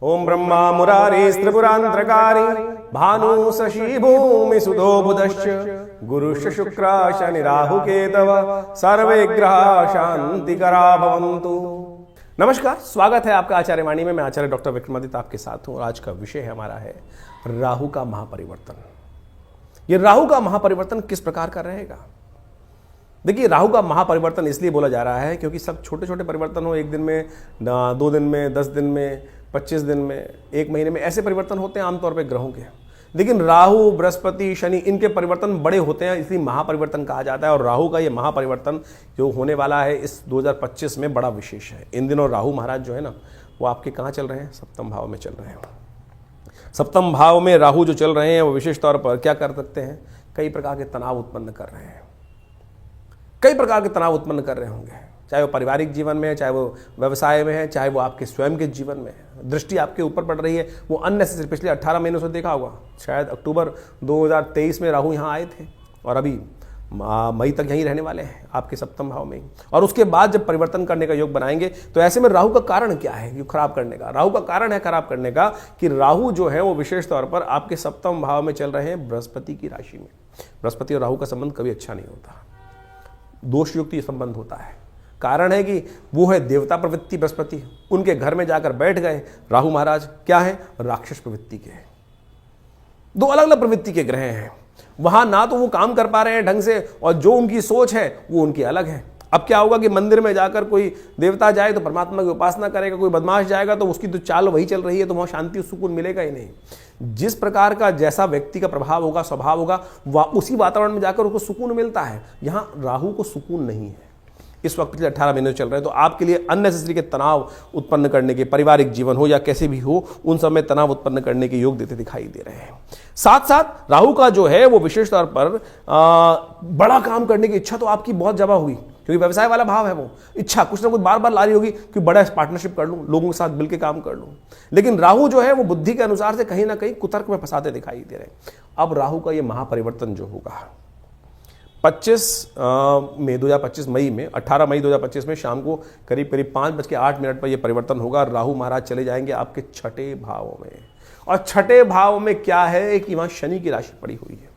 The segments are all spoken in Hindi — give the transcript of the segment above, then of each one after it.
ओम ब्रह्मा मुरारी त्रिपुरांतरकारी भानु शशि भूमि सुधो बुधश्च गुरुश्च शुक्र शनि राहु केतव सर्वे ग्रह शांतिकरा भवन्तु। नमस्कार, स्वागत है आपका आचार्य वाणी में। मैं आचार्य डॉक्टर विक्रमादित्य आपके साथ हूं और आज का विषय हमारा है राहु का महापरिवर्तन। ये राहु का महापरिवर्तन किस प्रकार का रहेगा? देखिए, राहु का महापरिवर्तन इसलिए बोला जा रहा है क्योंकि सब छोटे छोटे परिवर्तन हो, एक दिन में, 2 दिन में, 10 दिन में, 25 दिन में, 1 महीने में, ऐसे परिवर्तन होते हैं आमतौर पे ग्रहों के। लेकिन राहु, बृहस्पति, शनि, इनके परिवर्तन बड़े होते हैं, इसलिए महापरिवर्तन कहा जाता है। और राहु का ये महापरिवर्तन जो होने वाला है इस 2025 में बड़ा विशेष है। इन दिनों राहु महाराज जो है ना, वो आपके कहाँ चल रहे हैं? सप्तम भाव में चल रहे हैं। सप्तम भाव में राहु जो चल रहे हैं वो विशेष तौर पर क्या कर सकते हैं? कई प्रकार के तनाव उत्पन्न कर रहे हैं, कई प्रकार के तनाव उत्पन्न कर रहे होंगे, चाहे वो पारिवारिक जीवन में है, चाहे वो व्यवसाय में है, चाहे वो आपके स्वयं के जीवन में है। दृष्टि आपके ऊपर पड़ रही है, वो अननेसेसरी। पिछले 18 महीनों से देखा होगा, शायद अक्टूबर 2023 में राहु यहाँ आए थे और अभी मई तक यहीं रहने वाले हैं आपके सप्तम भाव में ही। और उसके बाद जब परिवर्तन करने का योग बनाएंगे तो ऐसे में राहु का कारण क्या है ये खराब करने का? राहु का कारण है खराब करने का कि राहु जो है वो विशेष तौर पर आपके सप्तम भाव में चल रहे हैं बृहस्पति की राशि में। बृहस्पति और राहु का संबंध कभी अच्छा नहीं होता, दोषयुक्त ये संबंध होता है। कारण है कि वो है देवता प्रवृत्ति बृहस्पति, उनके घर में जाकर बैठ गए राहु महाराज, क्या है? राक्षस प्रवृत्ति के। 2 अलग अलग प्रवृत्ति के ग्रह हैं। वहां ना तो वो काम कर पा रहे हैं ढंग से, और जो उनकी सोच है वो उनकी अलग है। अब क्या होगा कि मंदिर में जाकर कोई देवता जाए तो परमात्मा की उपासना करेगा, कोई बदमाश जाएगा तो उसकी तो चाल वही चल रही है, तो वहां शांति और सुकून मिलेगा ही नहीं। जिस प्रकार का जैसा व्यक्ति का प्रभाव होगा, स्वभाव होगा, उसी वातावरण में जाकर उसको सुकून मिलता है। यहाँ राहु को सुकून नहीं है इस वक्त, पिछले 18 महीने चल रहे हैं। तो आपके लिए अननेसेसरी के तनाव उत्पन्न करने के, पारिवारिक जीवन हो या कैसे भी हो, उन सब में तनाव उत्पन्न करने के योग देते दिखाई दे रहे हैं। साथ साथ राहु का जो है वो विशेष तौर पर बड़ा काम करने की इच्छा तो आपकी बहुत जमा हुई, क्योंकि व्यवसाय वाला भाव है। वो इच्छा कुछ ना कुछ बार बार ला रही होगी कि बड़ा पार्टनरशिप कर लूं, लोगों के साथ मिलकर काम कर लूं। लेकिन राहु जो है वो बुद्धि के अनुसार से कहीं ना कहीं कुतर्क में फंसाते दिखाई दे रहे हैं। अब राहु का ये महापरिवर्तन जो होगा 25 मई 2025 मई में 18 मई 2025 में शाम को करीब 5:08 पर यह परिवर्तन होगा। राहु महाराज चले जाएंगे आपके 6ठे भाव में। और 6ठे भाव में क्या है कि वहां शनि की राशि पड़ी हुई है।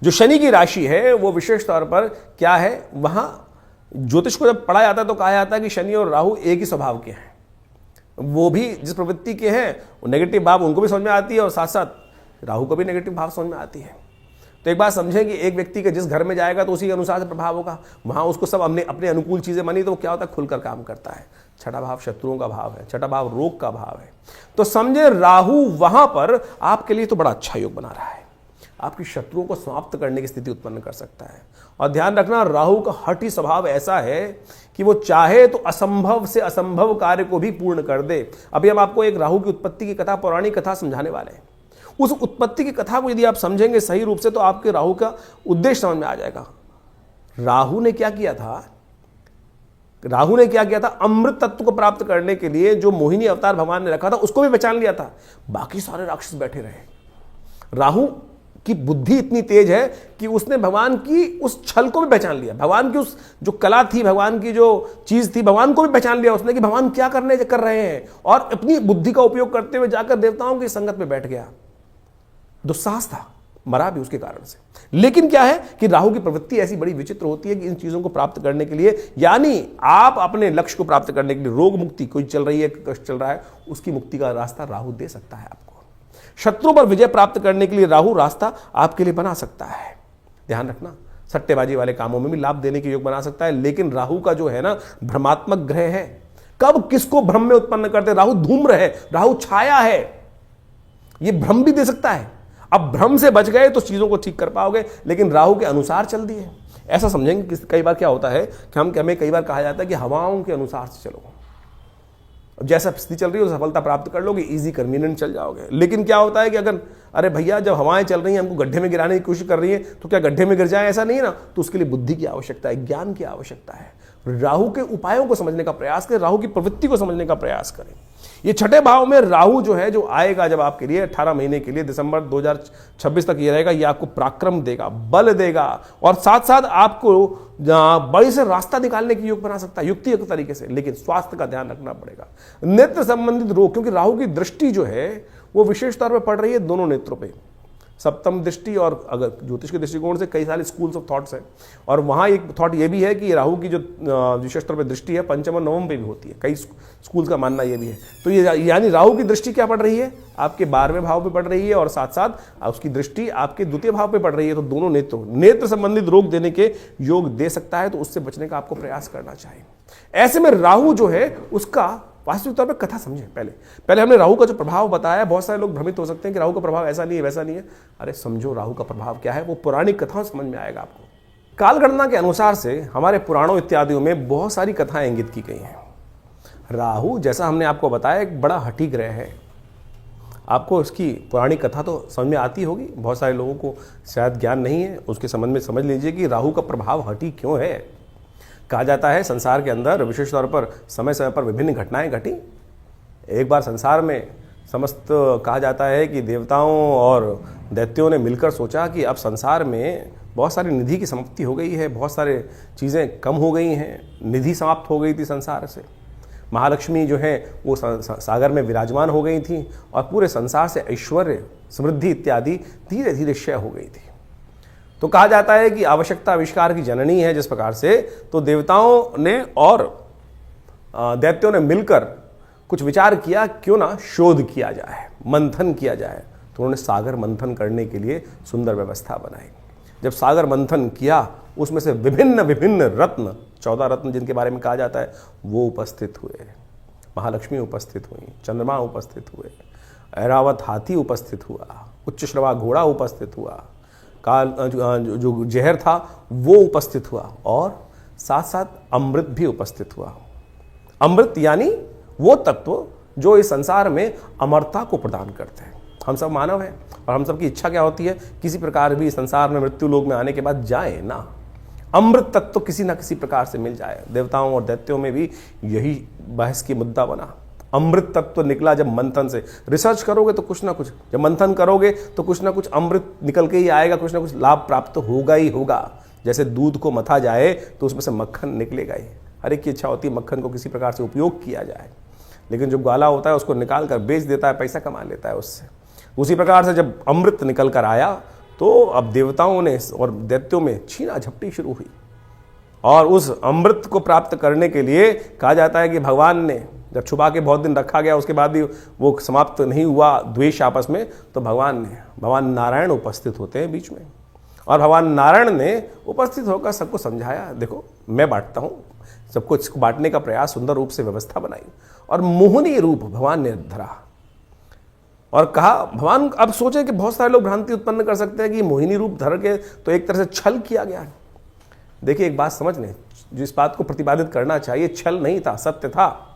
जो शनि की राशि है वो विशेष तौर पर क्या है, वहां ज्योतिष को जब पढ़ा जाता है तो कहा जाता है कि शनि और राहु एक ही स्वभाव के हैं। वो भी जिस प्रवृत्ति के हैं वो नेगेटिव भाव उनको भी समझ में आती है, और साथ साथ राहु को भी नेगेटिव भाव समझ में आती है। तो एक बात समझें कि एक व्यक्ति के जिस घर में जाएगा तो उसी के अनुसार से प्रभाव होगा। वहां उसको सब अपने अनुकूल चीजें बनी तो वो क्या होता है, खुलकर काम करता है। 6ठा भाव शत्रुओं का भाव है, 6ठा भाव रोग का भाव है। तो समझे राहु वहां पर आपके लिए तो बड़ा अच्छा योग बना रहा है, आपकी शत्रुओं को समाप्त करने की स्थिति उत्पन्न कर सकता है। और ध्यान रखना, राहु का हठी स्वभाव ऐसा है कि वो चाहे तो असंभव से असंभव कार्य को भी पूर्ण कर दे। अभी हम आपको एक राहु की उत्पत्ति की कथा, पौराणिक कथा समझाने वाले हैं। उस उत्पत्ति की कथा को यदि आप समझेंगे सही रूप से तो आपके राहु का उद्देश्य समझ में आ जाएगा। राहु ने क्या किया था? राहु ने क्या किया था? अमृत तत्व को प्राप्त करने के लिए जो मोहिनी अवतार भगवान ने रखा था उसको भी पहचान लिया था, बाकी सारे राक्षस बैठे रहे। राहु की बुद्धि इतनी तेज है कि उसने भगवान की उस छल को भी पहचान लिया, भगवान की उस जो कला थी, भगवान की जो चीज थी, भगवान को भी पहचान लिया उसने कि भगवान क्या कर रहे हैं, और अपनी बुद्धि का उपयोग करते हुए जाकर देवताओं की संगत में बैठ गया। दुस्साहस था, मरा भी उसके कारण से। लेकिन क्या है कि राहु की प्रवृत्ति ऐसी बड़ी विचित्र होती है कि इन चीजों को प्राप्त करने के लिए, यानी आप अपने लक्ष्य को प्राप्त करने के लिए, रोग मुक्ति कोई चल रही है, कष्ट चल रहा है, उसकी मुक्ति का रास्ता राहु दे सकता है आपको। शत्रु पर विजय प्राप्त करने के लिए राहु रास्ता आपके लिए बना सकता है। ध्यान रखना, सट्टेबाजी वाले कामों में भी लाभ देने के योग बना सकता है। लेकिन राहु का जो है ना, भ्रमात्मक ग्रह है, कब किसको भ्रम में उत्पन्न करते। राहु धूम्र है, राहु छाया है, यह भ्रम भी दे सकता है। अब भ्रम से बच गए तो चीजों को ठीक कर पाओगे, लेकिन राहु के अनुसार चल दिए। ऐसा समझेंगे कि कई बार क्या होता है कि हमें कई बार कहा जाता है कि हवाओं के अनुसार से चलो, जैसा स्थिति चल रही है सफलता प्राप्त कर लोगे, इजी कन्वीनियंट चल जाओगे। लेकिन क्या होता है कि अगर अरे भैया जब हवाएं चल रही हैं हमको गड्ढे में गिराने की कोशिश कर रही है तो क्या गड्ढे में गिर जाए, ऐसा नहीं है ना। तो उसके लिए बुद्धि की आवश्यकता है, ज्ञान की आवश्यकता है। राहु के उपायों को समझने का प्रयास करें, राहु की प्रवृत्ति को समझने का प्रयास करें। ये छठे भाव में राहु जो है, जो आएगा जब आपके लिए 18 महीने के लिए, दिसंबर 2026 तक ये रहेगा, ये आपको पराक्रम देगा, बल देगा, और साथ साथ आपको बड़ी से रास्ता निकालने की योग बना सकता है युक्तियुक्त तरीके से। लेकिन स्वास्थ्य का ध्यान रखना पड़ेगा, नेत्र संबंधित रोग, क्योंकि राहु की दृष्टि जो है वो विशेष तौर पर पड़ रही है दोनों नेत्रों पे, सप्तम दृष्टि, और अगर ज्योतिष के दृष्टिकोण से कई सारे स्कूल्स ऑफ थॉट्स हैं, और वहाँ एक थॉट ये भी है कि राहु की जो विशेष तौर पर दृष्टि है पंचम और नवम पे भी होती है, कई स्कूल्स का मानना ये भी है। तो ये यानी राहु की दृष्टि क्या पड़ रही है, आपके 12वें भाव पे पड़ रही है, और साथ साथ उसकी दृष्टि आपके द्वितीय भाव पे पड़ रही है। तो दोनों नेत्र संबंधित रोग देने के योग दे सकता है, तो उससे बचने का आपको प्रयास करना चाहिए। ऐसे में राहु जो है उसका वास्तविक तौर पर कथा समझें। पहले हमने राहु का जो प्रभाव बताया, बहुत सारे लोग भ्रमित हो सकते हैं कि राहु का प्रभाव ऐसा नहीं है वैसा नहीं है। अरे समझो राहु का प्रभाव क्या है, वो पौराणिक कथाओं समझ में आएगा आपको। कालगणना के अनुसार से हमारे पुराणों इत्यादियों में बहुत सारी कथाएं इंगित की गई हैं। राहु, जैसा हमने आपको बताया, एक बड़ा हठी ग्रह है। आपको इसकी पौराणिक कथा तो समझ में आती होगी, बहुत सारे लोगों को शायद ज्ञान नहीं है, उसके संबंध में समझ लीजिए कि राहु का प्रभाव हठी क्यों है। कहा जाता है संसार के अंदर विशेष तौर पर समय समय पर विभिन्न घटनाएं घटी। एक बार संसार में समस्त कहा जाता है कि देवताओं और दैत्यों ने मिलकर सोचा कि अब संसार में बहुत सारी निधि की समाप्ति हो गई है, बहुत सारे चीज़ें कम हो गई हैं, निधि समाप्त हो गई थी संसार से। महालक्ष्मी जो है वो सागर में विराजमान हो गई थी, और पूरे संसार से ऐश्वर्य, समृद्धि इत्यादि धीरे धीरे क्षय हो गई थी। तो कहा जाता है कि आवश्यकता आविष्कार की जननी है। जिस प्रकार से तो देवताओं ने और दैत्यों ने मिलकर कुछ विचार किया, क्यों ना शोध किया जाए, मंथन किया जाए। तो उन्होंने सागर मंथन करने के लिए सुंदर व्यवस्था बनाई। जब सागर मंथन किया, उसमें से विभिन्न विभिन्न रत्न, 14 रत्न जिनके बारे में कहा जाता है, वो उपस्थित हुए। महालक्ष्मी उपस्थित हुई, चंद्रमा उपस्थित हुए, ऐरावत हाथी उपस्थित हुआ, उच्च श्रवा घोड़ा उपस्थित हुआ, काल जो जहर था वो उपस्थित हुआ, और साथ साथ अमृत भी उपस्थित हुआ। अमृत यानी वो तत्व जो इस संसार में अमरता को प्रदान करते हैं। हम सब मानव हैं, और हम सब की इच्छा क्या होती है, किसी प्रकार भी संसार में मृत्यु लोक में आने के बाद जाए ना, अमृत तत्व किसी ना किसी प्रकार से मिल जाए। देवताओं और दैत्यों में भी यही बहस की मुद्दा बना। अमृत तत्व निकला जब मंथन से, रिसर्च करोगे तो कुछ ना कुछ, जब मंथन करोगे तो कुछ ना कुछ अमृत निकल के ही आएगा, कुछ ना कुछ लाभ प्राप्त होगा ही होगा। जैसे दूध को मथा जाए तो उसमें से मक्खन निकलेगा ही। हर एक की इच्छा होती है मक्खन को किसी प्रकार से उपयोग किया जाए, लेकिन जो ग्वाला होता है उसको निकाल कर बेच देता है, पैसा कमा लेता है उससे। उसी प्रकार से जब अमृत निकल कर आया, तो अब देवताओं ने और दैत्यों में छीना झपटी शुरू हुई, और उस अमृत को प्राप्त करने के लिए कहा जाता है कि भगवान ने जब छुपा के बहुत दिन रखा गया, उसके बाद भी वो समाप्त नहीं हुआ द्वेष आपस में, तो भगवान नारायण उपस्थित होते हैं बीच में, और भगवान नारायण ने उपस्थित होकर सबको समझाया, देखो मैं बांटता हूँ, सबको इसको बांटने का प्रयास, सुंदर रूप से व्यवस्था बनाई, और मोहिनी रूप भगवान ने धरा और कहा। भगवान अब सोचे कि बहुत सारे लोग भ्रांति उत्पन्न कर सकते हैं कि मोहिनी रूप धर के तो एक तरह से छल किया गया। देखिए एक बात समझ लें, जिस बात को प्रतिपादित करना चाहिए छल नहीं था, सत्य था।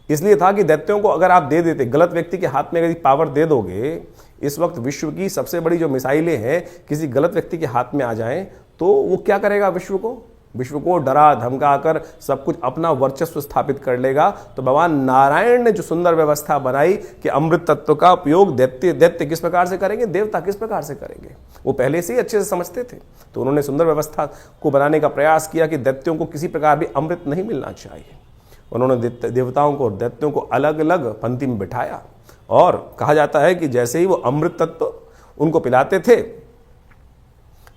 इसलिए था कि दैत्यों को अगर आप दे देते, गलत व्यक्ति के हाथ में यदि पावर दे दोगे, इस वक्त विश्व की सबसे बड़ी जो मिसाइलें हैं किसी गलत व्यक्ति के हाथ में आ जाएं, तो वो क्या करेगा, विश्व को डरा धमका कर सब कुछ अपना वर्चस्व स्थापित कर लेगा। तो भगवान नारायण ने जो सुंदर व्यवस्था बनाई कि अमृत तत्व का उपयोग दैत्य किस प्रकार से करेंगे, देवता किस प्रकार से करेंगे, वो पहले से ही अच्छे से समझते थे। तो उन्होंने सुंदर व्यवस्था को बनाने का प्रयास किया कि दैत्यों को किसी प्रकार भी अमृत नहीं मिलना चाहिए। उन्होंने देवताओं को और दैत्यों को अलग अलग पंक्ति में बिठाया, और कहा जाता है कि जैसे ही वो अमृत तत्व उनको पिलाते थे,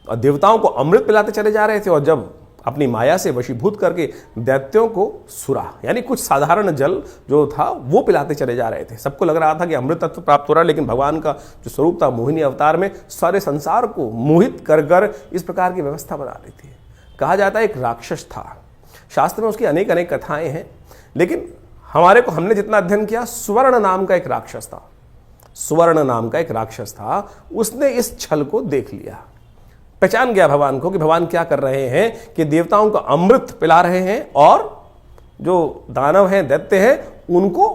और देवताओं को अमृत पिलाते चले जा रहे थे, और जब अपनी माया से वशीभूत करके दैत्यों को सुरा यानी कुछ साधारण जल जो था वो पिलाते चले जा रहे थे। सबको लग रहा था कि अमृत तत्व प्राप्त हो रहा है, लेकिन भगवान का जो स्वरूप था मोहिनी अवतार में सारे संसार को मोहित कर कर इस प्रकार की व्यवस्था बना रही थी। कहा जाता है एक राक्षस था, शास्त्र में उसकी अनेक अनेक कथाएं हैं, लेकिन हमने जितना अध्ययन किया, स्वर्ण नाम का एक राक्षस था। उसने इस छल को देख लिया, पहचान गया भगवान को कि भगवान क्या कर रहे हैं कि देवताओं को अमृत पिला रहे हैं, और जो दानव हैं, दैत्य हैं, उनको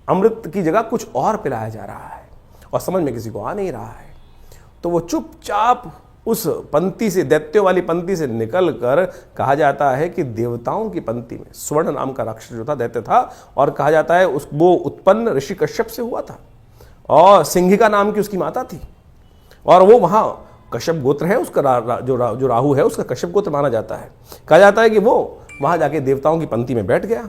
अमृत की जगह कुछ और पिलाया जा रहा है, और समझ में किसी को आ नहीं रहा है। तो वो चुपचाप उस पंक्ति से, दैत्यों वाली पंक्ति से निकलकर कहा जाता है कि देवताओं की पंक्ति में स्वर्ण नाम का राक्षस जो था, दैत्य था, और कहा जाता है वो उत्पन्न ऋषि कश्यप से हुआ था, और सिंहिका नाम की उसकी माता थी, और वो वहां कश्यप गोत्र है उसका, जो राहु है उसका कश्यप गोत्र माना जाता है। कहा जाता है कि वो वहां जाके देवताओं की पंक्ति में बैठ गया,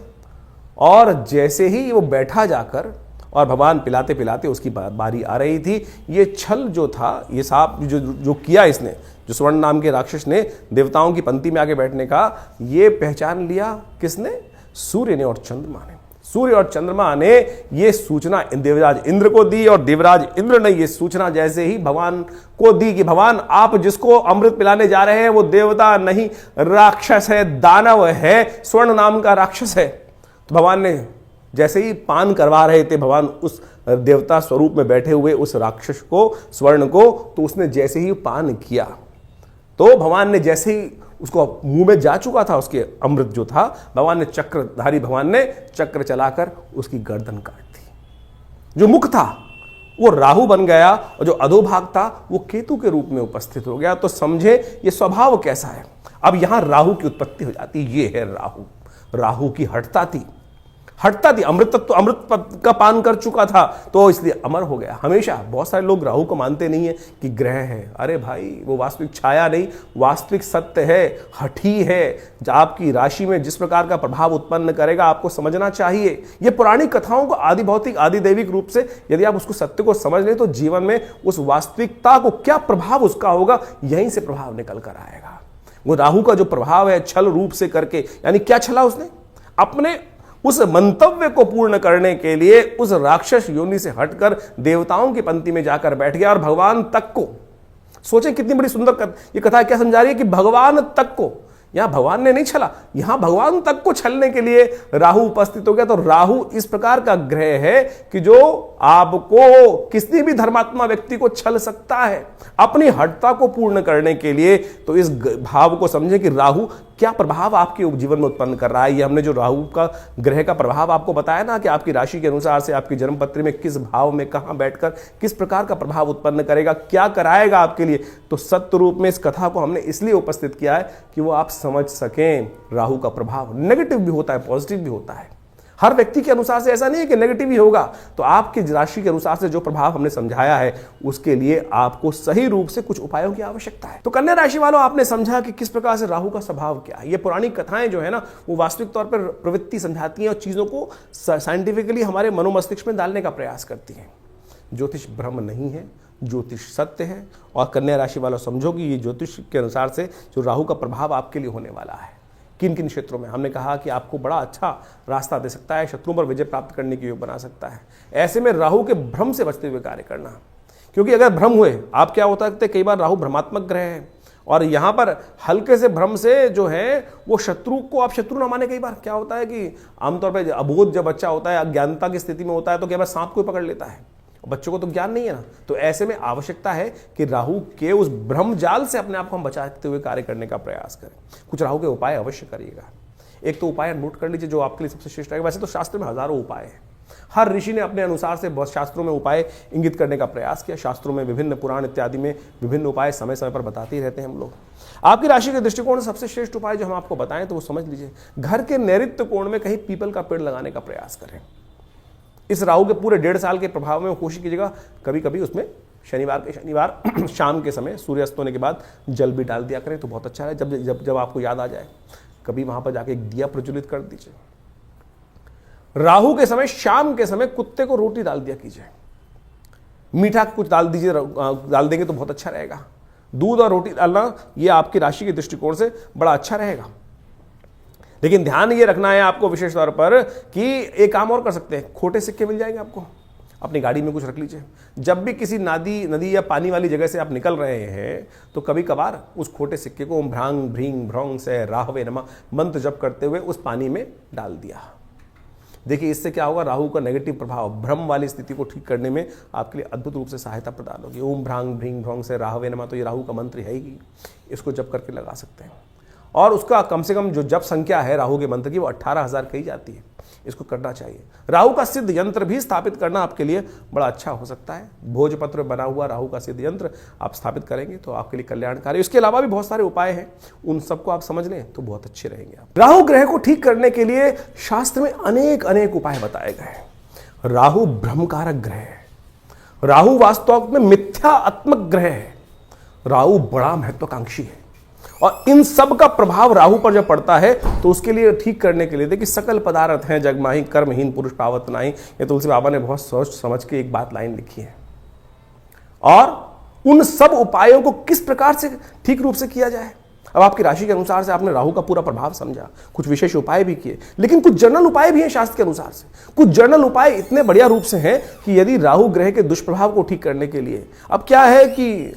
और जैसे ही वो बैठा जाकर और भगवान पिलाते पिलाते उसकी बारी आ रही थी, ये छल जो था, ये सांप जो किया इसने, जो स्वर्ण नाम के राक्षस ने देवताओं की पंक्ति में आके बैठने का, ये पहचान लिया किसने? सूर्य ने और चंद्रमा ने। सूर्य और चंद्रमा ने ये सूचना देवराज इंद्र को दी, और देवराज इंद्र ने ये सूचना जैसे ही भगवान को दी कि भगवान आप जिसको अमृत पिलाने जा रहे हैं वो देवता नहीं, राक्षस है, दानव है, स्वर्ण नाम का राक्षस है। तो भगवान ने जैसे ही पान करवा रहे थे भगवान उस देवता स्वरूप में बैठे हुए उस राक्षस को, स्वर्ण को, तो उसने जैसे ही पान किया तो भगवान ने जैसे ही उसको मुंह में जा चुका था उसके अमृत जो था, भगवान ने चक्रधारी भगवान ने चक्र चलाकर उसकी गर्दन काट दी। जो मुख था वो राहु बन गया, और जो अधोभाग था वो केतु के रूप में उपस्थित हो गया। तो समझे ये स्वभाव कैसा है। अब यहां राहु की उत्पत्ति हो जाती, ये है राहु। राहु की हठता थी, अमृत तत्व, अमृत का पान कर चुका था तो इसलिए अमर हो गया। हमेशा बहुत सारे लोग राहु को मानते नहीं है कि ग्रह है। अरे भाई, वो वास्तविक छाया नहीं, वास्तविक सत्य है, हठी है। आपकी राशि में जिस प्रकार का प्रभाव उत्पन्न करेगा आपको समझना चाहिए। ये पौराणिक कथाओं को आदि भौतिक आदि दैविक रूप से यदि आप उसको सत्य को समझ लें तो जीवन में उस वास्तविकता को क्या प्रभाव उसका होगा, यहीं से प्रभाव निकल कर आएगा। वो राहु का जो प्रभाव है छल रूप से करके, यानी क्या छला उसने? अपने उस मंतव्य को पूर्ण करने के लिए उस राक्षस योनि से हटकर देवताओं की पंक्ति में जाकर बैठ गया, और भगवान तक को, सोचें कितनी बड़ी सुंदर ये कथा क्या समझा रही है कि भगवान तक को, यहां भगवान ने नहीं छला, यहां भगवान तक को छलने के लिए राहु उपस्थित हो गया। तो राहु इस प्रकार का ग्रह है कि जो आपको, किसी भी धर्मात्मा व्यक्ति को छल सकता है अपनी हठता को पूर्ण करने के लिए। तो इस भाव को समझे कि राहु क्या प्रभाव आपके जीवन में उत्पन्न कर रहा है। ये हमने जो राहु का ग्रह का प्रभाव आपको बताया ना कि आपकी राशि के अनुसार से आपकी जन्म पत्री में किस भाव में कहां बैठकर किस प्रकार का प्रभाव उत्पन्न करेगा, क्या कराएगा आपके लिए। तो सत्य रूप में इस कथा को हमने इसलिए उपस्थित किया है कि वो आप समझ सकें राहु का प्रभाव नेगेटिव भी होता है, पॉजिटिव भी होता है। हर व्यक्ति के अनुसार से ऐसा नहीं है कि नेगेटिव ही होगा। तो आपकी राशि के अनुसार से जो प्रभाव हमने समझाया है उसके लिए आपको सही रूप से कुछ उपायों की आवश्यकता है। तो कन्या राशि वालों, आपने समझा कि किस प्रकार से राहु का स्वभाव क्या है। ये पुरानी कथाएं जो है ना वो वास्तविक तौर पर प्रवृत्ति समझाती हैं और चीजों को साइंटिफिकली हमारे मनोमस्तिष्क में डालने का प्रयास करती हैं। ज्योतिष भ्रम नहीं है, ज्योतिष सत्य है। और कन्या राशि वालों समझो कि ये ज्योतिष के अनुसार से जो राहु का प्रभाव आपके लिए होने वाला है, किन किन क्षेत्रों में, हमने कहा कि आपको बड़ा अच्छा रास्ता दे सकता है, शत्रुओं पर विजय प्राप्त करने के योग बना सकता है। ऐसे में राहु के भ्रम से बचते हुए कार्य करना, क्योंकि अगर भ्रम हुए, आप क्या होता है कई बार राहु भ्रमात्मक ग्रह है और यहां पर हल्के से भ्रम से जो है वो शत्रु को आप शत्रु ना माने। कई बार क्या होता है कि आमतौर पर अबोध जब बच्चा होता है, अज्ञानता की स्थिति में होता है, तो कई बार सांप को पकड़ लेता है। बच्चों को तो ज्ञान नहीं है ना। तो ऐसे में आवश्यकता है कि राहु के उस भ्रम जाल से अपने आप को हम बचाते हुए कार्य करने का प्रयास करें। कुछ राहु के उपाय अवश्य करिएगा। एक तो उपाय नोट कर लीजिए जो आपके लिए सबसे श्रेष्ठ रहेगा। वैसे तो शास्त्र में हजारों उपाय हैं, हर ऋषि ने अपने अनुसार से बहुत शास्त्रों में उपाय इंगित करने का प्रयास किया। शास्त्रों में विभिन्न पुराण इत्यादि में विभिन्न उपाय समय समय पर बताते ही रहते हैं हम लोग। आपकी राशि के दृष्टिकोण से सबसे श्रेष्ठ उपाय जो हम आपको बताएं तो वो समझ लीजिए, घर के नैऋत्य कोण में कहीं पीपल का पेड़ लगाने का प्रयास करें। इस राहु के पूरे 1.5 साल के प्रभाव में कोशिश कीजिएगा कभी कभी उसमें शनिवार शाम के समय सूर्यास्त होने के बाद जल भी डाल दिया करें तो बहुत अच्छा है। जब जब जब आपको याद आ जाए कभी वहां पर जाके एक दिया प्रज्वलित कर दीजिए। राहु के समय शाम के समय कुत्ते को रोटी डाल दिया कीजिए, मीठा कुछ डाल दीजिए, डाल देंगे तो बहुत अच्छा रहेगा। दूध और रोटी डालना ये आपकी राशि के दृष्टिकोण से बड़ा अच्छा रहेगा। लेकिन ध्यान ये रखना है आपको विशेष तौर पर कि एक काम और कर सकते हैं, खोटे सिक्के मिल जाएंगे आपको, अपनी गाड़ी में कुछ रख लीजिए। जब भी किसी नदी या पानी वाली जगह से आप निकल रहे हैं तो कभी कभार उस खोटे सिक्के को ओम भ्रांग भ्रींग भ्रौंग से राहवे नमः मंत्र जप करते हुए उस पानी में डाल दिया। देखिए इससे क्या होगा, राहु का नेगेटिव प्रभाव भ्रम वाली स्थिति को ठीक करने में आपके लिए अद्भुत रूप से सहायता प्रदान होगी। ओम भ्रांग भ्रींग भ्रौंग से राहवे नमः तो ये राहु का मंत्र है ही, इसको जप करके लगा सकते हैं। और उसका कम से कम जो जप संख्या है राहु के मंत्र की वो 18,000 कही जाती है। इसको करना चाहिए। राहु का सिद्ध यंत्र भी स्थापित करना आपके लिए बड़ा अच्छा हो सकता है। भोजपत्र में बना हुआ राहु का सिद्ध यंत्र आप स्थापित करेंगे तो आपके लिए कल्याणकारी। इसके अलावा भी बहुत सारे उपाय हैं, उन सबको आप समझ लें तो बहुत अच्छे रहेंगे आप। राहु ग्रह को ठीक करने के लिए शास्त्र में अनेक अनेक उपाय बताए गए हैं। राहु ब्रह्मकारक ग्रह है। राहु वास्तव में मिथ्यात्मक ग्रह है। राहु बड़ा महत्वाकांक्षी है और इन सब का प्रभाव राहु पर जब पड़ता है तो उसके लिए ठीक करने के लिए देखिए, सकल पदार्थ हैं जगमाही कर्महीन पुरुष पावत नाही, ये तुलसी बाबा ने बहुत सोच समझ के एक बात लाइन लिखी है। और उन सब उपायों को किस प्रकार से ठीक रूप से किया जाए, अब आपकी राशि के अनुसार से आपने राहु का पूरा प्रभाव समझा, कुछ विशेष उपाय भी किए, लेकिन कुछ जनरल उपाय भी हैं शास्त्र के अनुसार से। कुछ जनरल उपाय इतने बढ़िया रूप से हैं कि यदि राहु ग्रह के दुष्प्रभाव को ठीक करने के लिए, अब क्या है कि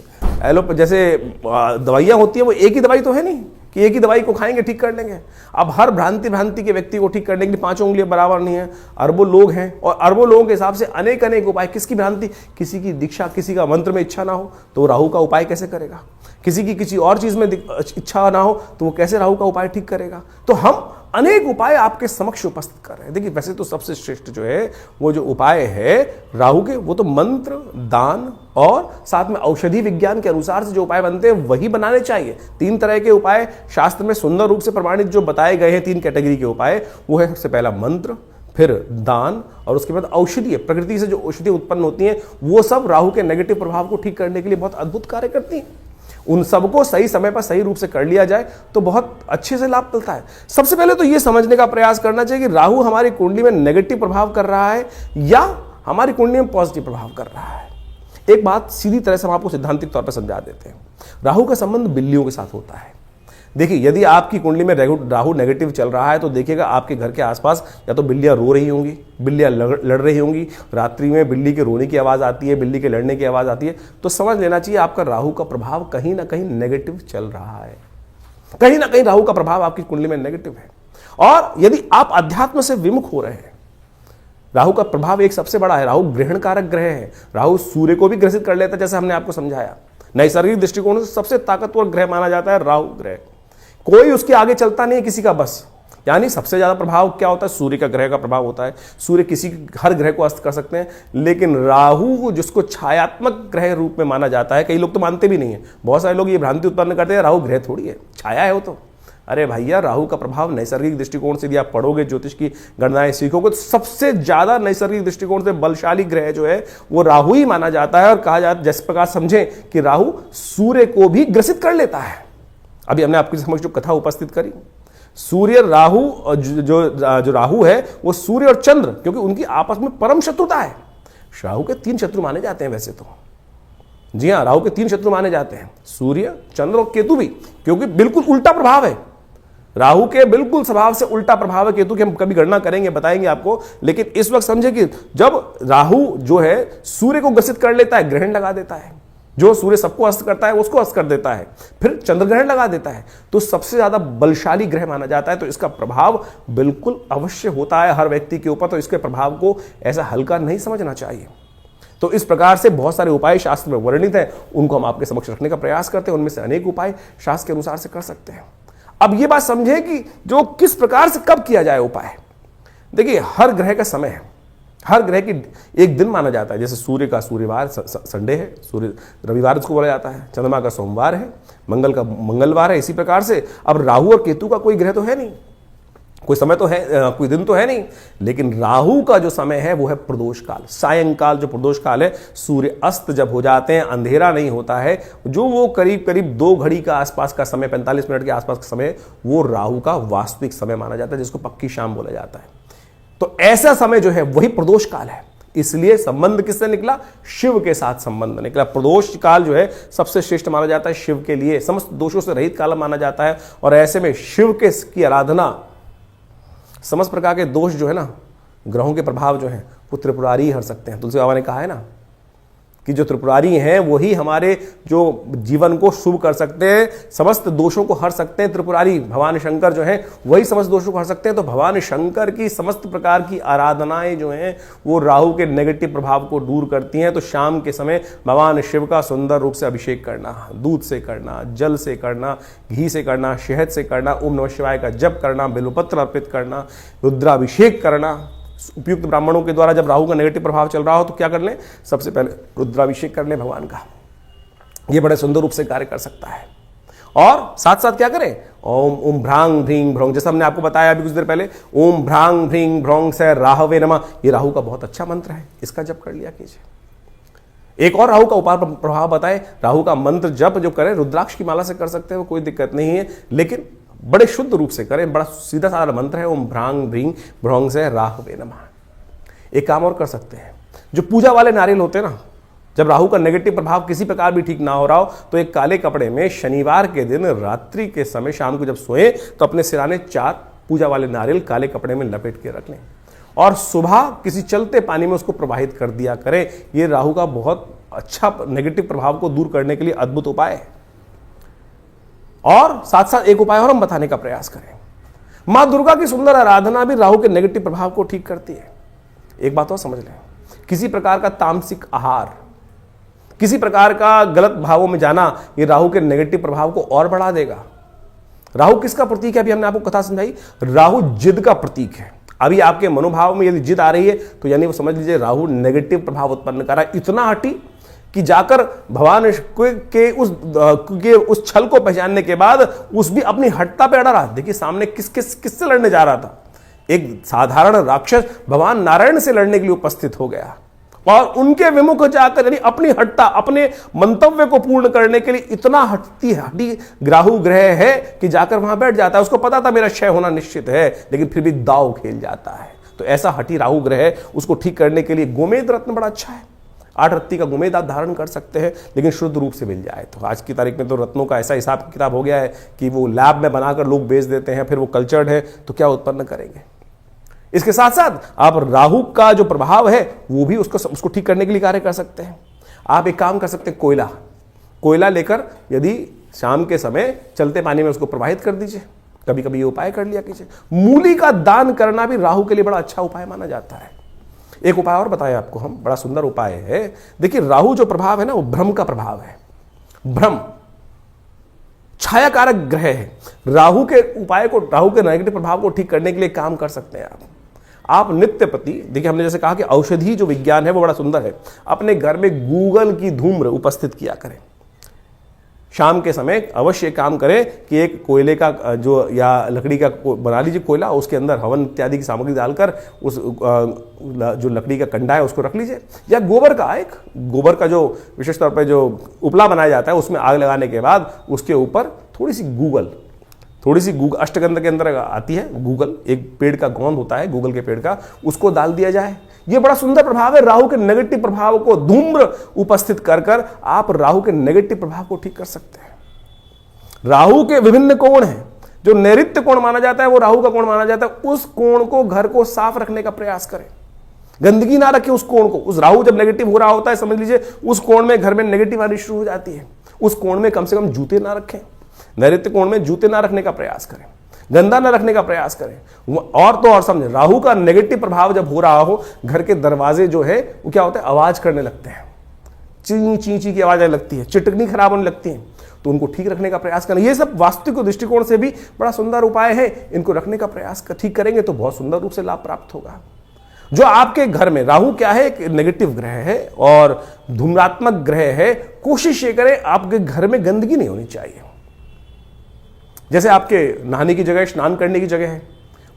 जैसे दवाइयां होती है, वो एक ही दवाई तो है नहीं कि एक ही दवाई को खाएंगे ठीक कर लेंगे। अब हर भ्रांति के व्यक्ति को ठीक करने के लिए 5 उंगलियां बराबर नहीं है, अरबों लोग हैं और अरबों लोगों के हिसाब से अनेक अनेक उपाय। किसकी भ्रांति, किसी की दीक्षा, किसी का मंत्र में इच्छा ना हो तो राहु का उपाय कैसे करेगा, किसी की किसी और चीज में इच्छा ना हो तो वो कैसे राहु का उपाय ठीक करेगा। तो हम अनेक उपाय आपके समक्ष उपस्थित कर रहे हैं। देखिए, वैसे तो सबसे श्रेष्ठ जो है वो जो उपाय है राहु के, वो तो मंत्र, दान और साथ में औषधि विज्ञान के अनुसार से जो उपाय बनते हैं वही बनाने चाहिए। 3 तरह के उपाय शास्त्र में सुंदर रूप से प्रमाणित जो बताए गए हैं, 3 कैटेगरी के उपाय, वो है सबसे पहला मंत्र, फिर दान और उसके बाद औषधि। प्रकृति से जो औषधि उत्पन्न होती हैं वो सब राहु के नेगेटिव प्रभाव को ठीक करने के लिए बहुत अद्भुत कार्य करती हैं। उन सबको सही समय पर सही रूप से कर लिया जाए तो बहुत अच्छे से लाभ मिलता है। सबसे पहले तो यह समझने का प्रयास करना चाहिए कि राहु हमारी कुंडली में नेगेटिव प्रभाव कर रहा है या हमारी कुंडली में पॉजिटिव प्रभाव कर रहा है। एक बात सीधी तरह से हम आपको सिद्धांतिक तौर पर समझा देते हैं। राहु का संबंध बिल्लियों के साथ होता है। देखिए, यदि आपकी कुंडली में राहु नेगेटिव चल रहा है तो देखिएगा आपके घर के आसपास या तो बिल्लियां रो रही होंगी, बिल्लियां लड़ रही होंगी, रात्रि में बिल्ली के रोने की आवाज़ आती है, बिल्ली के लड़ने की आवाज़ आती है, तो समझ लेना चाहिए आपका राहु का प्रभाव कहीं ना कहीं नेगेटिव चल रहा है। कहीं ना कहीं राहु का प्रभाव आपकी कुंडली में नेगेटिव है। और यदि आप अध्यात्म से विमुख हो रहे हैं, राहु का प्रभाव एक सबसे बड़ा है, राहु ग्रहण कारक ग्रह है। राहु सूर्य को भी ग्रसित कर लेता है, जैसे हमने आपको समझाया। नैसर्गिक दृष्टिकोण से सबसे ताकतवर ग्रह माना जाता है राहु ग्रह। कोई उसके आगे चलता नहीं है किसी का बस। यानी सबसे ज्यादा प्रभाव क्या होता है, सूर्य का ग्रह का प्रभाव होता है। सूर्य किसी हर ग्रह को अस्त कर सकते हैं, लेकिन राहु जिसको छायात्मक ग्रह रूप में माना जाता है, कई लोग तो मानते भी नहीं है। बहुत सारे लोग ये भ्रांति उत्पन्न करते हैं राहु ग्रह थोड़ी है, छाया है वो तो। अरे भैया, राहु का प्रभाव नैसर्गिक दृष्टिकोण से यदि आप पढ़ोगे, ज्योतिष की गणनाएं सीखोगे, तो सबसे ज्यादा नैसर्गिक दृष्टिकोण से बलशाली ग्रह जो है वो राहु ही माना जाता है। और कहा जाता है, जिस प्रकार समझें कि राहु सूर्य को भी ग्रसित कर लेता है। अभी हमने आपके समक्ष जो कथा उपस्थित करी, सूर्य राहु जो राहु है वो सूर्य और चंद्र, क्योंकि उनकी आपस में परम शत्रुता है। राहु के 3 शत्रु माने जाते हैं वैसे तो। जी हां, राहु के 3 शत्रु माने जाते हैं, सूर्य, चंद्र और केतु भी, क्योंकि बिल्कुल उल्टा प्रभाव है। राहु के बिल्कुल स्वभाव से उल्टा प्रभाव है केतु की। हम कभी गणना करेंगे, बताएंगे आपको। लेकिन इस वक्त समझे कि जब राहु जो है सूर्य को ग्रसित कर लेता है, ग्रहण लगा देता है। जो सूर्य सबको अस्त करता है उसको अस्त कर देता है, फिर चंद्र ग्रहण लगा देता है, तो सबसे ज्यादा बलशाली ग्रह माना जाता है। तो इसका प्रभाव बिल्कुल अवश्य होता है हर व्यक्ति के ऊपर। तो इसके प्रभाव को ऐसा हल्का नहीं समझना चाहिए। तो इस प्रकार से बहुत सारे उपाय शास्त्र में वर्णित हैं, उनको हम आपके समक्ष रखने का प्रयास करते हैं। उनमें से अनेक उपाय शास्त्र के अनुसार से कर सकते हैं। अब यह बात समझे कि जो किस प्रकार से कब किया जाए उपाय। देखिए, हर ग्रह का समय है, हर ग्रह की एक दिन माना जाता है। जैसे सूर्य का सूर्यवार संडे है, सूर्य रविवार उसको बोला जाता है, चंद्रमा का सोमवार है, मंगल का मंगलवार है। इसी प्रकार से अब राहु और केतु का कोई ग्रह तो है नहीं, कोई समय तो है, कोई दिन तो है नहीं। लेकिन राहु का जो समय है वो है प्रदोष काल, सायंकाल जो प्रदोष काल है। सूर्य अस्त जब हो जाते हैं, अंधेरा नहीं होता है, जो वो करीब करीब 2 घड़ी का आसपास का समय, 45 मिनट के आसपास का समय, वो राहु का वास्तविक समय माना जाता है, जिसको पक्की शाम बोला जाता है। तो ऐसा समय जो है वही प्रदोष काल है। इसलिए संबंध किससे निकला, शिव के साथ संबंध निकला। प्रदोष काल जो है सबसे श्रेष्ठ माना जाता है शिव के लिए, समस्त दोषों से रहित काल माना जाता है। और ऐसे में शिव के की आराधना, समस्त प्रकार के दोष जो है ना, ग्रहों के प्रभाव जो है वो त्रिपुरारी हर सकते हैं। तुलसी बाबा ने कहा है ना कि जो त्रिपुरारी हैं वही हमारे जो जीवन को शुभ कर सकते हैं, समस्त दोषों को हर सकते हैं। त्रिपुरारी भगवान शंकर जो हैं वही समस्त दोषों को हर सकते हैं। तो भगवान शंकर की समस्त प्रकार की आराधनाएं जो हैं वो राहु के नेगेटिव प्रभाव को दूर करती हैं। तो शाम के समय भगवान शिव का सुंदर रूप से अभिषेक करना, दूध से करना, जल से करना, घी से करना, शहद से करना, ओम नमः शिवाय का जप करना, बेलपत्र अर्पित करना, रुद्राभिषेक करना। उपयुक्त ब्राह्मणों के द्वारा जब राहु का नेगेटिव प्रभाव चल रहा हो तो क्या कर लें, सबसे पहले रुद्राभिषेक कर लें भगवान का। ये बड़े सुंदर रूप से कार्य कर सकता है। और साथ साथ क्या करें, ओम ओम भ्रांग भ्रींग भ्रौंग, जैसा हमने आपको बताया अभी कुछ देर पहले, ओम भ्रांग भ्रींग भ्रौंग से राहवे नमः, ये राहु का बहुत अच्छा मंत्र है, इसका जप कर लिया कीजिए। एक और राहु का उपाय प्रभाव बताए, राहु का मंत्र जप जो करें रुद्राक्ष की माला से कर सकते हैं, वो कोई दिक्कत नहीं है, लेकिन बड़े शुद्ध रूप से करें। बड़ा सीधा साधा मंत्र है, ओम भ्रांग भ्रींग भ्रौंग से राहवे नमः। एक काम और कर सकते हैं, जो पूजा वाले नारियल होते हैं ना, जब राहु का नेगेटिव प्रभाव किसी प्रकार भी ठीक ना हो रहा हो तो एक काले कपड़े में शनिवार के दिन रात्रि के समय शाम को जब सोए तो अपने सिराने 4 पूजा वाले नारियल काले कपड़े में लपेट के रख लें और सुबह किसी चलते पानी में उसको प्रवाहित कर दिया करें। यह राहु का बहुत अच्छा नेगेटिव प्रभाव को दूर करने के लिए अद्भुत उपाय है। और साथ साथ एक उपाय और हम बताने का प्रयास करें, मां दुर्गा की सुंदर आराधना भी राहु के नेगेटिव प्रभाव को ठीक करती है। एक बात और समझ लें, किसी प्रकार का तामसिक आहार, किसी प्रकार का गलत भावों में जाना, यह राहु के नेगेटिव प्रभाव को और बढ़ा देगा। राहु किसका प्रतीक है, अभी हमने आपको कथा समझाई, राहु जिद का प्रतीक है। अभी आपके मनोभाव में यदि जिद आ रही है तो यानी वो समझ लीजिए राहु नेगेटिव प्रभाव उत्पन्न कर रहा है। इतना हटी कि जाकर भगवान के उस छल को पहचानने के बाद उस भी अपनी हट्टा पे अड़ा रहा। देखिए सामने किससे लड़ने जा रहा था, एक साधारण राक्षस भगवान नारायण से लड़ने के लिए उपस्थित हो गया और उनके विमुख जाकर यानी अपनी हट्टा, अपने मंतव्य को पूर्ण करने के लिए इतना हटी राहु ग्रह है कि जाकर वहां बैठ जाता है। उसको पता था मेरा क्षय होना निश्चित है, लेकिन फिर भी दाव खेल जाता है। तो ऐसा हटी राहु ग्रह है, उसको ठीक करने के लिए गोमेद रत्न बड़ा अच्छा है। 8 रत्ती का गोमेद आप धारण कर सकते हैं, लेकिन शुद्ध रूप से मिल जाए। तो आज की तारीख में तो रत्नों का ऐसा हिसाब किताब हो गया है कि वो लैब में बनाकर लोग बेच देते हैं, फिर वो कल्चर्ड है तो क्या उत्पन्न करेंगे। इसके साथ साथ आप राहु का जो प्रभाव है वो भी उसको ठीक करने के लिए कार्य कर सकते हैं। आप एक काम कर सकते हैं, कोयला लेकर यदि शाम के समय चलते पानी में उसको प्रवाहित कर दीजिए। कभी कभी ये उपाय कर लिया कीजिए। मूली का दान करना भी राहु के लिए बड़ा अच्छा उपाय माना जाता है। एक उपाय और बताया आपको हम, बड़ा सुंदर उपाय है। देखिए राहु जो प्रभाव है ना, वो भ्रम का प्रभाव है। भ्रम छाया कारक ग्रह है। राहु के उपाय को, राहु के नेगेटिव प्रभाव को ठीक करने के लिए काम कर सकते हैं आप नित्य प्रति। देखिए हमने जैसे कहा कि औषधि जो विज्ञान है वो बड़ा सुंदर है। अपने घर में गूगल की धूम्र उपस्थित किया करें। शाम के समय अवश्य काम करें कि एक कोयले का जो या लकड़ी का बना लीजिए कोयला, उसके अंदर हवन इत्यादि की सामग्री डालकर उस जो लकड़ी का कंडा है उसको रख लीजिए। या गोबर का जो विशेष तौर पर जो उपला बनाया जाता है उसमें आग लगाने के बाद उसके ऊपर थोड़ी सी गूगल अष्टगंध के अंदर आती है गूगल, एक पेड़ का गोंद होता है गूगल के पेड़ का, उसको डाल दिया जाए। यह बड़ा सुंदर प्रभाव है। राहु के नेगेटिव प्रभाव को धूम्र उपस्थित कर आप राहु के नेगेटिव प्रभाव को ठीक कर सकते हैं। राहु के विभिन्न कोण हैं। जो नैऋत्य कोण माना जाता है वो राहु का कोण माना जाता है। उस कोण को, घर को साफ रखने का प्रयास करें। गंदगी ना रखें उस कोण को। उस राहु जब नेगेटिव हो रहा होता है, समझ लीजिए उस कोण में घर में नेगेटिव आनी शुरू हो जाती है। उस कोण में कम से कम जूते ना रखें। नैऋत्य कोण में जूते ना रखने का प्रयास करें, गंदा न रखने का प्रयास करें। और तो और समझे, राहु का नेगेटिव प्रभाव जब हो रहा हो, घर के दरवाजे जो है वो क्या होता है, आवाज करने लगते हैं। ची ची ची की आवाज आने लगती है, चिटकनी खराब होने लगती है। तो उनको ठीक रखने का प्रयास करें। ये सब वास्तु दृष्टिकोण से भी बड़ा सुंदर उपाय है। इनको रखने का प्रयास ठीक करेंगे तो बहुत सुंदर रूप से लाभ प्राप्त होगा। जो आपके घर में राहु क्या है, एक नेगेटिव ग्रह है और धूम्रात्मक ग्रह है। कोशिश ये करें आपके घर में गंदगी नहीं होनी चाहिए। जैसे आपके नहाने की जगह, स्नान करने की जगह है,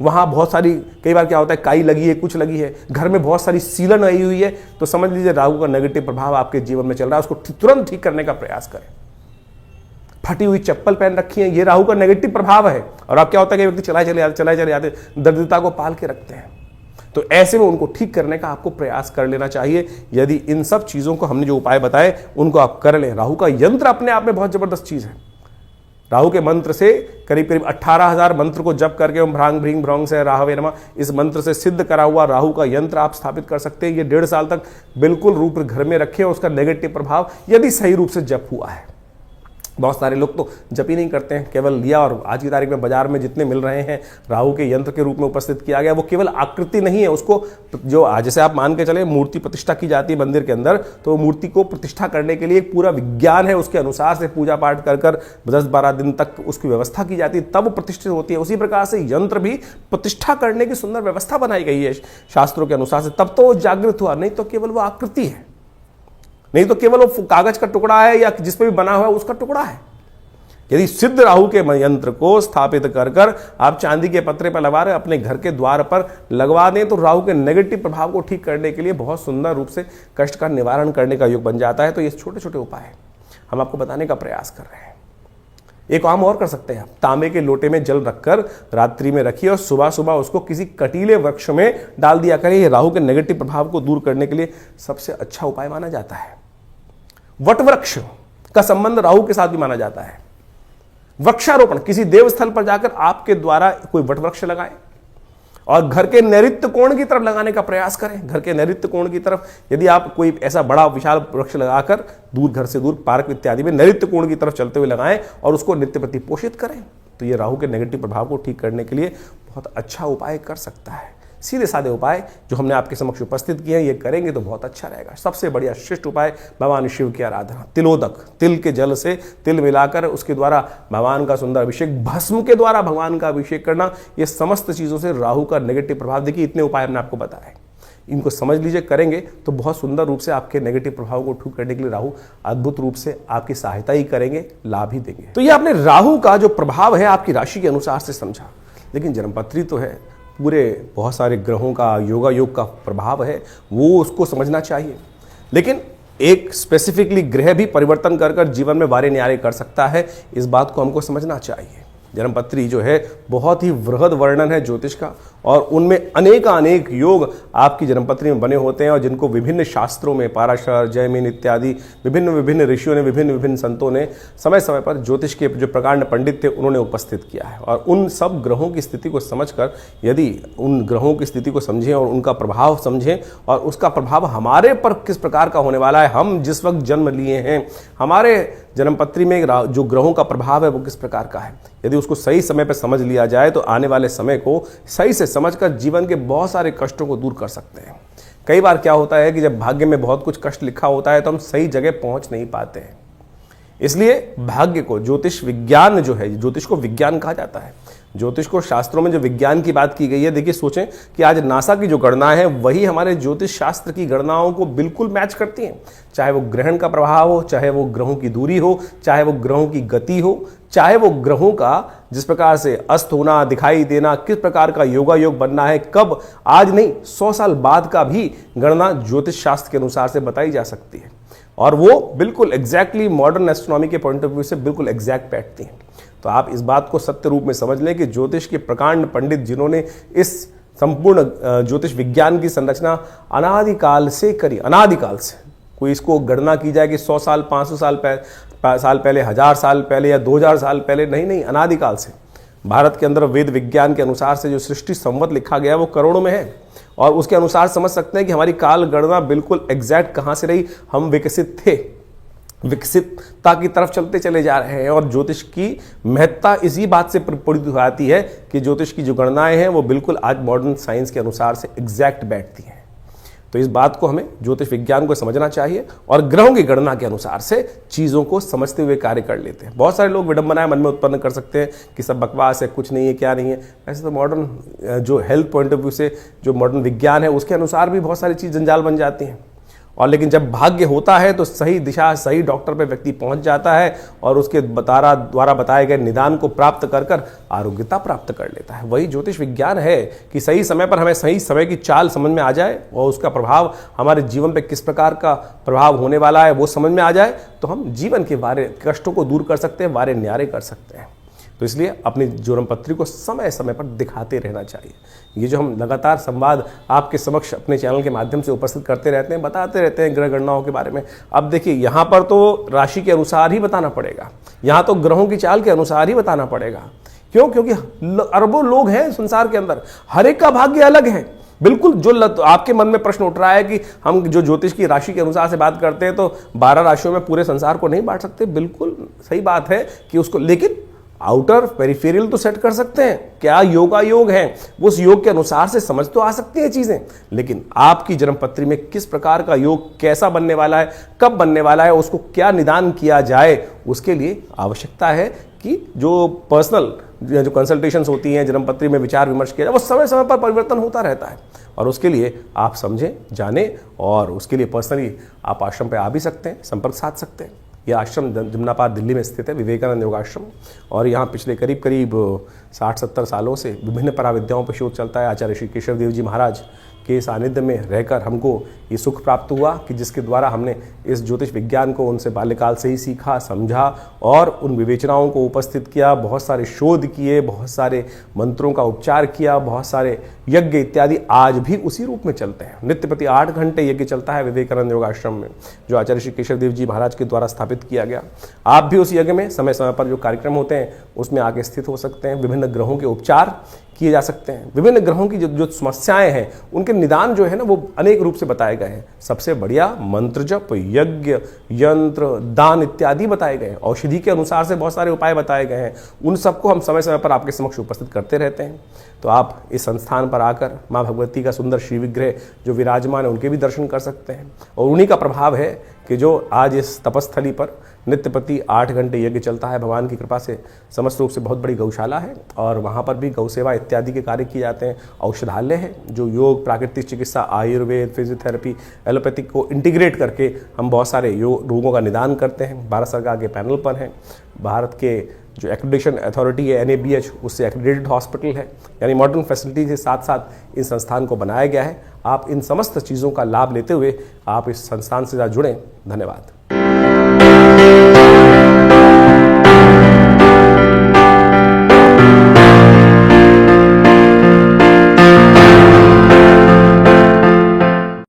वहां बहुत सारी, कई बार क्या होता है काई लगी है, कुछ लगी है, घर में बहुत सारी सीलन आई हुई है, तो समझ लीजिए राहु का नेगेटिव प्रभाव आपके जीवन में चल रहा है। उसको तुरंत ठीक करने का प्रयास करें। फटी हुई चप्पल पहन रखी है, ये राहु का नेगेटिव प्रभाव है। और अब क्या होता है कि व्यक्ति चलाए चले जाते दरिद्रता को पाल के रखते हैं। तो ऐसे में उनको ठीक करने का आपको प्रयास कर लेना चाहिए। यदि इन सब चीजों को हमने जो उपाय बताए उनको आप कर लें। राहु का यंत्र अपने आप में बहुत जबरदस्त चीज है। राहु के मंत्र से करीब करीब 18,000 मंत्र को जप करके ओम भ्रांग भ्रीं भ्रौंग से राहवे नमः, इस मंत्र से सिद्ध करा हुआ राहु का यंत्र आप स्थापित कर सकते हैं। ये 1.5 साल तक बिल्कुल रूप घर में रखें, उसका नेगेटिव प्रभाव यदि सही रूप से जप हुआ है। बहुत सारे लोग तो जप ही नहीं करते हैं, केवल लिया और आज की तारीख में बाजार में जितने मिल रहे हैं राहु के यंत्र के रूप में उपस्थित किया गया, वो केवल आकृति नहीं है, उसको जो जैसे आप मान के चले मूर्ति प्रतिष्ठा की जाती है मंदिर के अंदर, तो मूर्ति को प्रतिष्ठा करने के लिए एक पूरा विज्ञान है, उसके अनुसार से पूजा पाठ कर 10-12 दिन तक उसकी व्यवस्था की जाती है, तब प्रतिष्ठित होती है। उसी प्रकार से यंत्र भी प्रतिष्ठा करने की सुंदर व्यवस्था बनाई गई है शास्त्रों के अनुसार से, तब तो वो जागृत हुआ, नहीं तो केवल वो आकृति है, नहीं तो केवल वो कागज का टुकड़ा है या जिस पे भी बना हुआ है उसका टुकड़ा है। यदि सिद्ध राहु के यंत्र को स्थापित कर आप चांदी के पत्रे पर लगा रहे अपने घर के द्वार पर लगवा दें, तो राहु के नेगेटिव प्रभाव को ठीक करने के लिए बहुत सुंदर रूप से कष्ट का निवारण करने का योग बन जाता है। तो ये छोटे छोटे उपाय हम आपको बताने का प्रयास कर रहे हैं। एक काम और कर सकते हैं आप, तांबे के लोटे में जल रखकर रात्रि में रखिए और सुबह सुबह उसको किसी कटीले वृक्ष में डाल दिया करें। ये राहु के नेगेटिव प्रभाव को दूर करने के लिए सबसे अच्छा उपाय माना जाता है। वट वृक्ष का संबंध राहु के साथ भी माना जाता है। वृक्षारोपण, किसी देवस्थल पर जाकर आपके द्वारा कोई वट वृक्ष लगाएं और घर के नैऋत्य कोण की तरफ लगाने का प्रयास करें। घर के नैऋत्य कोण की तरफ यदि आप कोई ऐसा बड़ा विशाल वृक्ष लगाकर दूर, घर से दूर, पार्क इत्यादि में नैऋत्य कोण की तरफ चलते हुए लगाएं और उसको नित्य प्रति पोषित करें, तो ये राहु के नेगेटिव प्रभाव को ठीक करने के लिए बहुत अच्छा उपाय कर सकता है। सीधे साधे उपाय जो हमने आपके समक्ष उपस्थित किए हैं, ये करेंगे तो बहुत अच्छा रहेगा। सबसे बढ़िया श्रेष्ठ उपाय भगवान शिव की आराधना, तिलोदक, तिल के जल से तिल मिलाकर उसके द्वारा भगवान का सुंदर अभिषेक, भस्म के द्वारा भगवान का अभिषेक करना, ये समस्त चीजों से राहु का नेगेटिव प्रभाव, देखिए इतने उपाय हमने आपको बताए, इनको समझ लीजिए, करेंगे तो बहुत सुंदर रूप से आपके नेगेटिव प्रभाव को ठीक करने के लिए राहु अद्भुत रूप से आपकी सहायता ही करेंगे, लाभ ही देंगे। तो ये आपने राहु का जो प्रभाव है आपकी राशि के अनुसार से समझा, लेकिन जन्मपत्री तो है, पूरे बहुत सारे ग्रहों का योगा योग का प्रभाव है, वो उसको समझना चाहिए। लेकिन एक स्पेसिफिकली ग्रह भी परिवर्तन कर जीवन में वारे न्यारे कर सकता है, इस बात को हमको समझना चाहिए। जन्मपत्री जो है बहुत ही वृहद वर्णन है ज्योतिष का, और उनमें अनेक योग आपकी जन्मपत्री में बने होते हैं, और जिनको विभिन्न शास्त्रों में पाराशर, जैमिन इत्यादि विभिन्न ऋषियों ने, विभिन्न संतों ने समय समय पर ज्योतिष के जो प्रकांड पंडित थे उन्होंने उपस्थित किया है। और उन सब ग्रहों की स्थिति को समझकर, यदि उन ग्रहों की स्थिति को समझें और उनका प्रभाव समझें और उसका प्रभाव हमारे पर किस प्रकार का होने वाला है, हम जिस वक्त जन्म लिए हैं, हमारे जन्मपत्री में जो ग्रहों का प्रभाव है वो किस प्रकार का है, यदि उसको सही समय पर समझ लिया जाए तो आने वाले समय को सही से समझकर जीवन के बहुत सारे कष्टों को दूर कर सकते हैं। कई बार क्या होता है कि जब भाग्य में बहुत कुछ कष्ट लिखा होता है तो हम सही जगह पहुंच नहीं पाते हैं। इसलिए भाग्य को, ज्योतिष विज्ञान जो है, ज्योतिष को विज्ञान कहा जाता है, ज्योतिष को शास्त्रों में जो विज्ञान की बात की गई है, देखिए सोचें कि आज नासा की जो गणनाएं हैं वही हमारे ज्योतिष शास्त्र की गणनाओं को बिल्कुल मैच करती हैं। चाहे वो ग्रहण का प्रभाव हो, चाहे वो ग्रहों की दूरी हो, चाहे वो ग्रहों की गति हो, चाहे वो ग्रहों का जिस प्रकार से अस्त होना, दिखाई देना, किस प्रकार का योगा योग बनना है, कब, आज नहीं 100 साल बाद का भी गणना ज्योतिष शास्त्र के अनुसार से बताई जा सकती है, और वो बिल्कुल एग्जैक्टली मॉडर्न एस्ट्रोनॉमी के पॉइंट ऑफ व्यू से बिल्कुल एग्जैक्ट बैठती हैं। तो आप इस बात को सत्य रूप में समझ लें कि ज्योतिष के प्रकांड पंडित जिन्होंने इस संपूर्ण ज्योतिष विज्ञान की संरचना अनादिकाल से करी, अनादिकाल से, कोई इसको गणना की जाए कि 100 साल, 500 साल पहले, 1000 साल पहले या 2000 साल पहले, नहीं, अनादिकाल से भारत के अंदर वेद विज्ञान के अनुसार से जो सृष्टि संवत लिखा गया वो करोड़ों में है, और उसके अनुसार समझ सकते हैं कि हमारी काल गणना बिल्कुल एग्जैक्ट कहाँ से रही। हम विकसित थे, विकसितता की तरफ चलते चले जा रहे हैं, और ज्योतिष की महत्ता इसी बात से प्रपूरित हो जाती है कि ज्योतिष की जो गणनाएं हैं वो बिल्कुल आज मॉडर्न साइंस के अनुसार से एग्जैक्ट बैठती हैं। तो इस बात को हमें ज्योतिष विज्ञान को समझना चाहिए और ग्रहों की गणना के अनुसार से चीज़ों को समझते हुए कार्य कर लेते हैं। बहुत सारे लोग विडंबनाएं मन में उत्पन्न कर सकते हैं कि सब बकवास है, कुछ नहीं है, क्या नहीं है। ऐसे तो मॉडर्न जो हेल्थ पॉइंट ऑफ व्यू से जो मॉडर्न विज्ञान है उसके अनुसार भी बहुत सारी चीज़ जंजाल बन जाती हैं। और लेकिन जब भाग्य होता है तो सही दिशा, सही डॉक्टर पे व्यक्ति पहुंच जाता है और उसके द्वारा बताए गए निदान को प्राप्त कर आरोग्यता प्राप्त कर लेता है। वही ज्योतिष विज्ञान है कि सही समय पर हमें सही समय की चाल समझ में आ जाए और उसका प्रभाव हमारे जीवन पे किस प्रकार का प्रभाव होने वाला है वो समझ में आ जाए, तो हम जीवन के वारे कष्टों को दूर कर सकते हैं, वारे न्यारे कर सकते हैं। तो तो इसलिए अपनी ज्वरम पत्री को समय समय पर दिखाते रहना चाहिए। ये जो हम लगातार संवाद आपके समक्ष अपने चैनल के माध्यम से उपस्थित करते रहते हैं, बताते रहते हैं ग्रह गणनाओं के बारे में। अब देखिए यहाँ पर तो राशि के अनुसार ही बताना पड़ेगा, यहाँ तो ग्रहों की चाल के अनुसार ही बताना पड़ेगा। क्यों? क्योंकि अरबों लोग हैं संसार के अंदर, हर एक का भाग्य अलग है। बिल्कुल जो आपके मन में प्रश्न उठ रहा है कि हम जो ज्योतिष की राशि के अनुसार से बात करते हैं तो 12 राशियों में पूरे संसार को नहीं बांट सकते, बिल्कुल सही बात है कि उसको, लेकिन आउटर पेरिफेरल तो सेट कर सकते हैं। क्या योगायोग है, उस योग के अनुसार से समझ तो आ सकती हैं चीजें, लेकिन आपकी जन्मपत्री में किस प्रकार का योग कैसा बनने वाला है, कब बनने वाला है, उसको क्या निदान किया जाए, उसके लिए आवश्यकता है कि जो पर्सनल जो कंसल्टेशंस होती हैं, जन्मपत्री में विचार विमर्श किया जाए, वो समय समय पर परिवर्तन होता रहता है। और उसके लिए आप समझें, जानें, और उसके लिए पर्सनली आप आश्रम पे आ भी सकते हैं, संपर्क साध सकते हैं। यह आश्रम जमुनापाद दिल्ली में स्थित है, विवेकानंद योगाश्रम, और यहाँ पिछले करीब 60-70 सालों से विभिन्न पराविद्याओं पर शोध चलता है। आचार्य श्री केशव देव जी महाराज के सानिध्य में रहकर हमको ये सुख प्राप्त हुआ कि जिसके द्वारा हमने इस ज्योतिष विज्ञान को उनसे बाल्यकाल से ही सीखा, समझा और उन विवेचनाओं को उपस्थित किया, बहुत सारे शोध किए, बहुत सारे मंत्रों का उपचार किया, बहुत सारे यज्ञ इत्यादि आज भी उसी रूप में चलते हैं। नित्य प्रति 8 घंटे यज्ञ चलता है विवेकानंद योगाश्रम में, जो आचार्य श्री केशव देव जी महाराज के द्वारा स्थापित किया गया। आप भी उस यज्ञ में समय समय पर जो कार्यक्रम होते हैं उसमें आके स्थित हो सकते हैं। विभिन्न ग्रहों के उपचार किए जा सकते हैं, विभिन्न ग्रहों की जो समस्याएं हैं उनके निदान जो है ना वो अनेक रूप से बताए गए हैं। सबसे बढ़िया मंत्र जप, यज्ञ, यंत्र, दान इत्यादि बताए गए हैं। औषधि के अनुसार से बहुत सारे उपाय बताए गए हैं। उन सबको हम समय समय पर आपके समक्ष उपस्थित करते रहते हैं। तो आप इस संस्थान पर आकर माँ भगवती का सुंदर श्री विग्रह जो विराजमान है उनके भी दर्शन कर सकते हैं। और उन्हीं का प्रभाव है कि जो आज इस तपस्थली पर नित्य प्रति 8 घंटे यज्ञ चलता है, भगवान की कृपा से समस्त रूप से बहुत बड़ी गौशाला है और वहाँ पर भी गौ सेवा इत्यादि के कार्य किए जाते हैं। औषधालय है जो योग, प्राकृतिक चिकित्सा, आयुर्वेद, फिजियोथेरेपी, एलोपैथिक को इंटीग्रेट करके हम बहुत सारे रोगों का निदान करते हैं। भारत सरकार के पैनल पर हैं। भारत के जो एक्रेडिटेशन अथॉरिटी है NABH, उससे एक्रेडिटेड हॉस्पिटल है, यानी मॉडर्न फैसिलिटी के साथ साथ इस संस्थान को बनाया गया है। आप इन समस्त चीज़ों का लाभ लेते हुए आप इस संस्थान से जुड़ें। धन्यवाद।